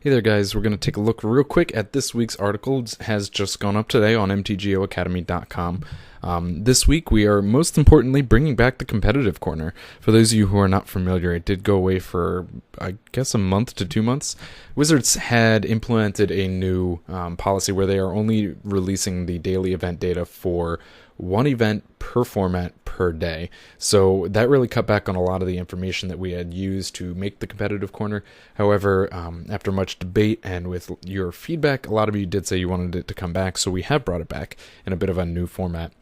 Hey there guys, we're going to take a look real quick at this week's article. It has just gone up today on mtgoacademy.com. This week we are most importantly bringing back the competitive corner. For those of you who are not familiar, it did go away for I guess a month to 2 months. Wizards had implemented a new policy where they are only releasing the daily event data for one event per format per day. So that really cut back on a lot of the information that we had used to make the competitive corner. However, after much debate and with your feedback, a lot of you did say you wanted it to come back, so we have brought it back in a bit of a new format.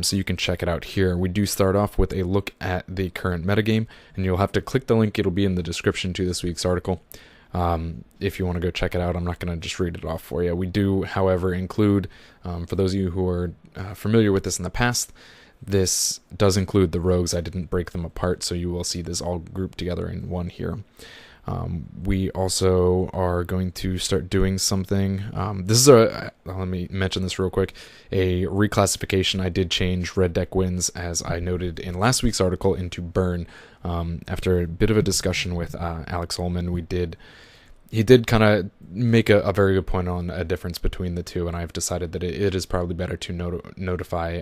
So you can check it out here. We do start off with a look at the current metagame, and you'll have to click the link. It'll be in the description to this week's article. If you want to go check it out, I'm not going to just read it off for you. We do, however, include, for those of you who are familiar with this in the past, this does include the rogues. I didn't break them apart, so you will see this all grouped together in one here. We also are going to start doing something. This is let me mention this real quick, a reclassification. I did change red deck wins, as I noted in last week's article, into burn. After a bit of a discussion with Alex Ullman, he did kind of make a very good point on a difference between the two, and I've decided that it is probably better to notify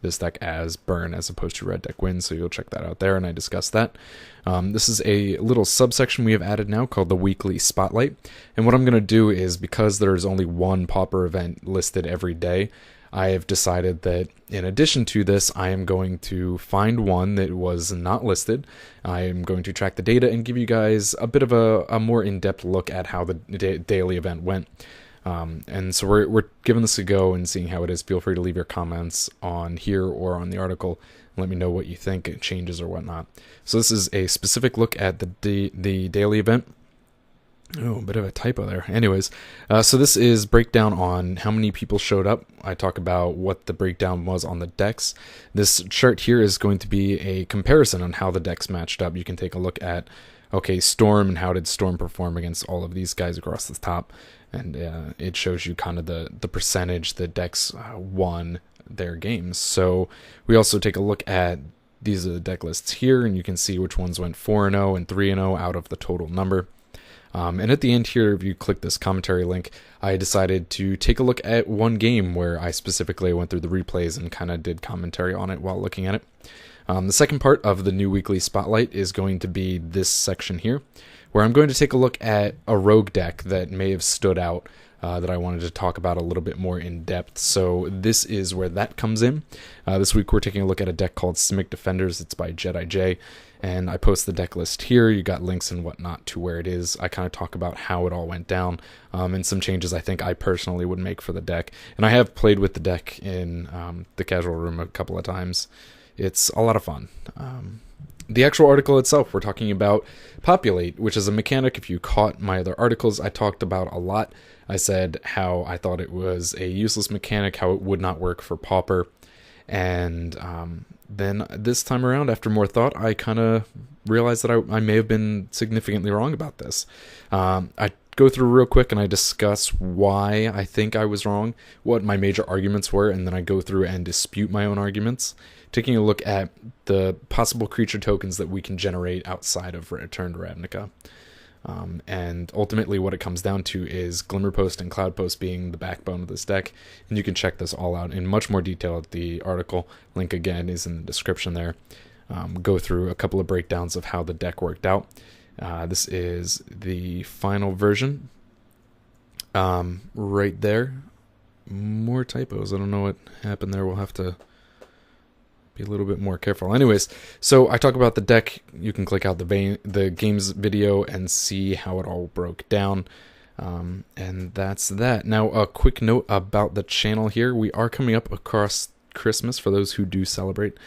this deck as burn as opposed to red deck win, so you'll check that out there, and I discussed that. This is a little subsection we have added now called the weekly spotlight, and what I'm going to do is, because there's only one Pauper event listed every day, I have decided that in addition to this, I am going to find one that was not listed. I am going to track the data and give you guys a bit of a more in-depth look at how the daily event went. And so we're giving this a go and seeing how it is. Feel free to leave your comments on here or on the article. Let me know what you think, changes or whatnot. So this is a specific look at the daily event. Oh, a bit of a typo there. Anyways, so this is breakdown on how many people showed up. I talk about what the breakdown was on the decks. This chart here is going to be a comparison on how the decks matched up. You can take a look at, okay, Storm, and how did Storm perform against all of these guys across the top. And it shows you kind of the percentage the decks won their games. So we also take a look at, these are the deck lists here, and you can see which ones went 4-0 and 3-0 out of the total number. And at the end here, if you click this commentary link, I decided to take a look at one game where I specifically went through the replays and kind of did commentary on it while looking at it. The second part of the new weekly spotlight is going to be this section here, where I'm going to take a look at a rogue deck that may have stood out that I wanted to talk about a little bit more in depth. So this is where that comes in. This week we're taking a look at a deck called Simic Defenders. It's by Jedi J, and I post the deck list here. You got links and whatnot to where it is. I kind of talk about how it all went down, and some changes I think I personally would make for the deck. And I have played with the deck in the casual room a couple of times. It's a lot of fun. The actual article itself, we're talking about Populate, which is a mechanic. If you caught my other articles, I talked about a lot. I said how I thought it was a useless mechanic, how it would not work for Pauper. And then this time around, after more thought, I kind of realized that I may have been significantly wrong about this. I go through real quick and I discuss why I think I was wrong, what my major arguments were, and then I go through and dispute my own arguments, taking a look at the possible creature tokens that we can generate outside of Return to Ravnica. And ultimately what it comes down to is Glimmerpost and Cloudpost being the backbone of this deck, and you can check this all out in much more detail at the article. Link again is in the description there. Go through a couple of breakdowns of how the deck worked out. This is the final version. Right there. More typos. I don't know what happened there. We'll have to be a little bit more careful. Anyways, so I talk about the deck. You can click out the games video and see how it all broke down. And that's that. Now, a quick note about the channel here. We are coming up across Christmas for those who do celebrate,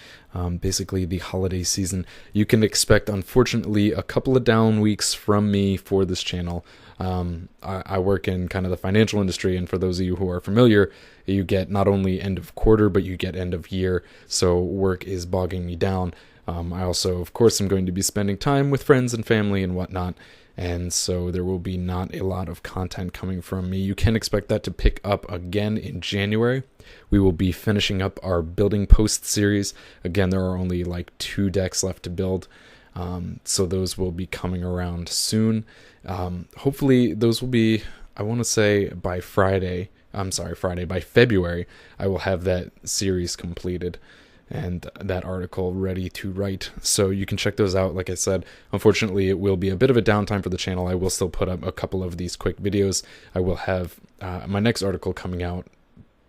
basically the holiday season. You can expect, unfortunately, a couple of down weeks from me for this channel. I work in kind of the financial industry, and for those of you who are familiar, you get not only end of quarter, but you get end of year, so work is bogging me down. I also, of course, am going to be spending time with friends and family and whatnot, and so there will be not a lot of content coming from me. You can expect that to pick up again in January. We will be finishing up our building post series. Again, there are only like 2 decks left to build. So those will be coming around soon. Hopefully those will be, I want to say by by February, I will have that series completed and that article ready to write. So you can check those out. Like I said, unfortunately, it will be a bit of a downtime for the channel. I will still put up a couple of these quick videos. I will have my next article coming out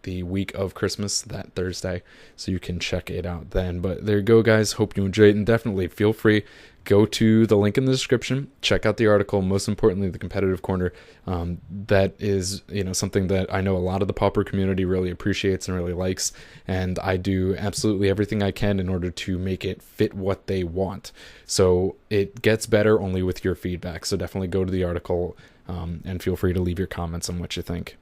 the week of Christmas, that Thursday, so you can check it out then. But there you go, guys. Hope you enjoyed it, and definitely feel free, go to the link in the description, check out the article. Most importantly, the competitive corner. That is, something that I know a lot of the Pauper community really appreciates and really likes, and I do absolutely everything I can in order to make it fit what they want. So it gets better only with your feedback. So definitely go to the article and feel free to leave your comments on what you think.